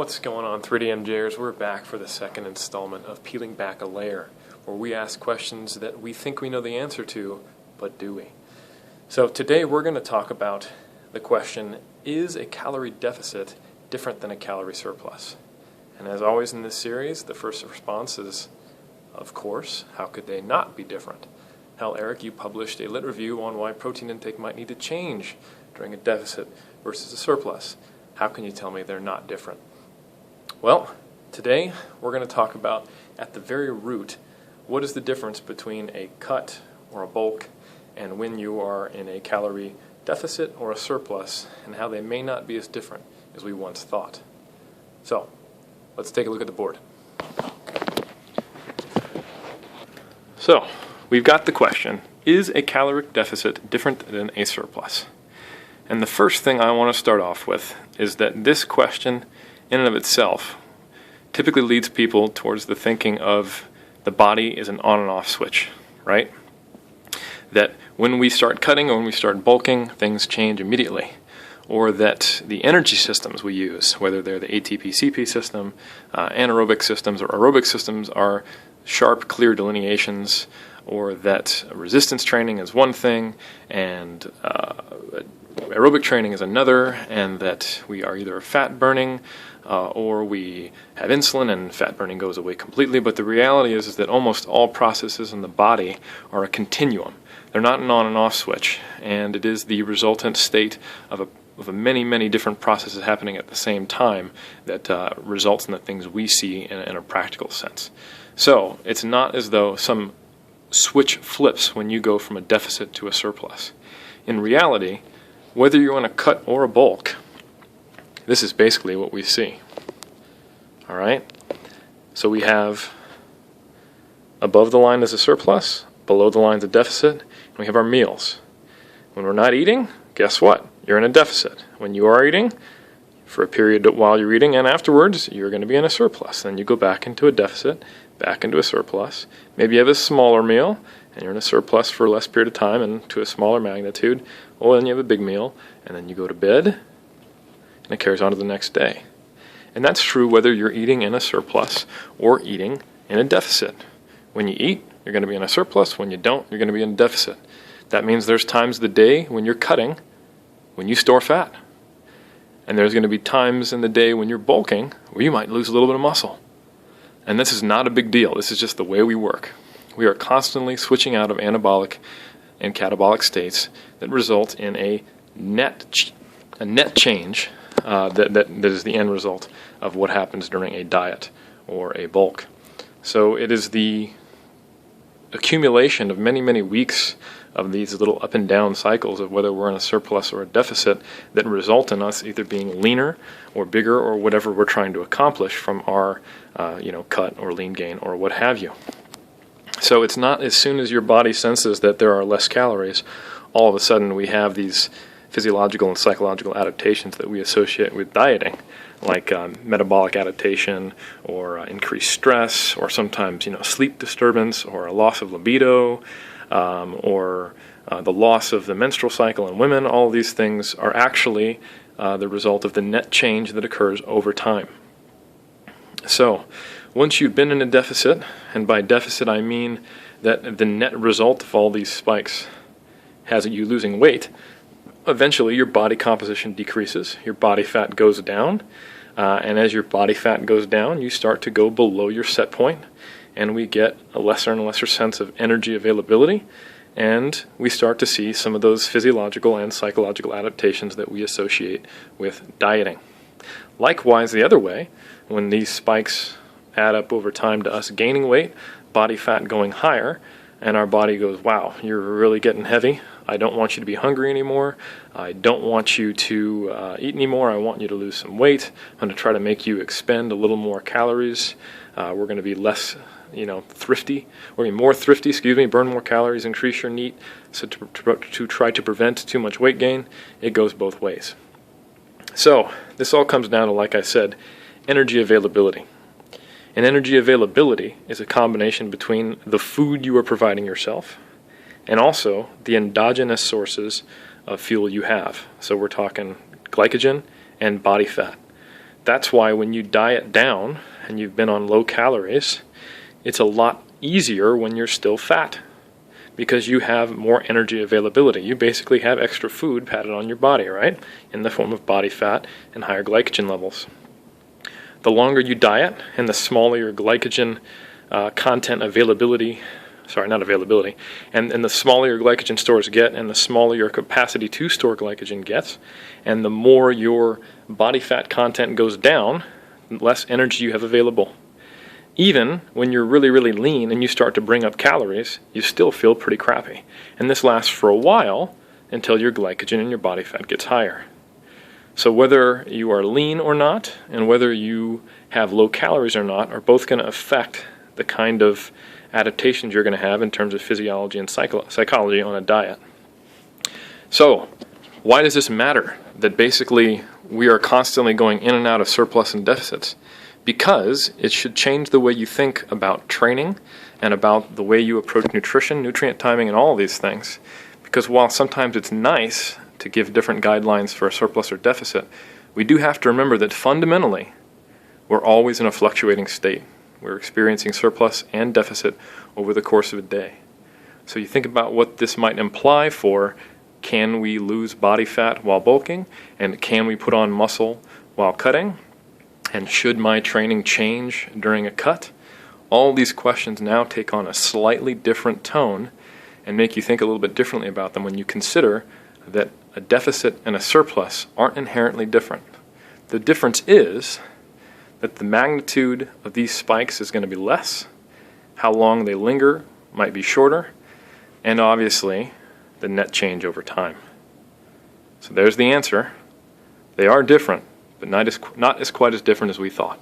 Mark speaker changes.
Speaker 1: What's going on, 3DMJers? We're back for the second installment of Peeling Back a Layer, where we ask questions that we think we know the answer to, but do we? So today we're going to talk about the question, is a calorie deficit different than a calorie surplus? And as always in this series, the first response is, of course, how could they not be different? Hell, Eric, you published a lit review on why protein intake might need to change during a deficit versus a surplus. How can you tell me they're not different? Well, today we're going to talk about, at the very root, what is the difference between a cut or a bulk and when you are in a calorie deficit or a surplus, and how they may not be as different as we once thought. So, let's take a look at the board. So, we've got the question, is a caloric deficit different than a surplus? And the first thing I want to start off with is that this question in and of itself typically leads people towards the thinking of the body is an on and off switch, right? That when we start cutting or when we start bulking, things change immediately. Or that the energy systems we use, whether they're the ATP-CP system, anaerobic systems, or aerobic systems, are sharp, clear delineations, or that resistance training is one thing, and aerobic training is another, and that we are either fat burning or we have insulin and fat burning goes away completely. But the reality is that almost all processes in the body are a continuum. They're not an on and off switch, and it is the resultant state of many different processes happening at the same time that results in the things we see in a practical sense. So it's not as though some switch flips when you go from a deficit to a surplus. In reality, whether you're in a cut or a bulk, this is basically what we see. All right? So we have above the line is a surplus, below the line is a deficit, and we have our meals. When we're not eating, guess what? You're in a deficit. When you are eating, for a period while you're eating and afterwards, you're going to be in a surplus. Then you go back into a deficit, back into a surplus. Maybe you have a smaller meal, and you're in a surplus for a less period of time and to a smaller magnitude. Well, then you have a big meal, and then you go to bed, and it carries on to the next day. And that's true whether you're eating in a surplus or eating in a deficit. When you eat, you're going to be in a surplus. When you don't, you're going to be in a deficit. That means there's times of the day when you're cutting, when you store fat. And there's going to be times in the day when you're bulking where you might lose a little bit of muscle. And this is not a big deal. This is just the way we work. We are constantly switching out of anabolic and catabolic states that result in a net change that is the end result of what happens during a diet or a bulk. So it is the accumulation of many weeks of these little up and down cycles of whether we're in a surplus or a deficit that result in us either being leaner or bigger or whatever we're trying to accomplish from our cut or lean gain or what have you. So it's not as soon as your body senses that there are less calories, all of a sudden we have these physiological and psychological adaptations that we associate with dieting, like metabolic adaptation or increased stress, or sometimes sleep disturbance or a loss of libido, or the loss of the menstrual cycle in women. All of these things are actually the result of the net change that occurs over time. So once you've been in a deficit, and by deficit I mean that the net result of all these spikes has you losing weight, eventually your body composition decreases, your body fat goes down, and as your body fat goes down, you start to go below your set point, and we get a lesser and lesser sense of energy availability, and we start to see some of those physiological and psychological adaptations that we associate with dieting. Likewise, the other way, when these spikes add up over time to us gaining weight, body fat going higher, and our body goes, wow, you're really getting heavy. I don't want you to be hungry anymore. I don't want you to eat anymore. I want you to lose some weight. I'm going to try to make you expend a little more calories. We're going to be less, thrifty. We're going to be more thrifty, burn more calories, increase your NEAT. So to try to prevent too much weight gain, it goes both ways. So this all comes down to, like I said, energy availability. And energy availability is a combination between the food you are providing yourself and also the endogenous sources of fuel you have. So we're talking glycogen and body fat. That's why when you diet down and you've been on low calories, it's a lot easier when you're still fat because you have more energy availability. You basically have extra food padded on your body, right? In the form of body fat and higher glycogen levels. The longer you diet and the smaller your glycogen content availability, and the smaller your glycogen stores get and the smaller your capacity to store glycogen gets, and the more your body fat content goes down, less energy you have available. Even when you're really, really lean and you start to bring up calories, you still feel pretty crappy. And this lasts for a while until your glycogen and your body fat gets higher. So whether you are lean or not, and whether you have low calories or not, are both going to affect the kind of adaptations you're going to have in terms of physiology and psychology on a diet. So, why does this matter? That basically we are constantly going in and out of surplus and deficits? Because it should change the way you think about training and about the way you approach nutrition, nutrient timing, and all of these things. Because while sometimes it's nice to give different guidelines for a surplus or deficit, we do have to remember that fundamentally we're always in a fluctuating state. We're experiencing surplus and deficit over the course of a day. So you think about what this might imply for, can we lose body fat while bulking? And can we put on muscle while cutting? And should my training change during a cut? All these questions now take on a slightly different tone and make you think a little bit differently about them when you consider that a deficit and a surplus aren't inherently different. The difference is that the magnitude of these spikes is going to be less, how long they linger might be shorter, and obviously the net change over time. So there's the answer. They are different, but not as quite as different as we thought.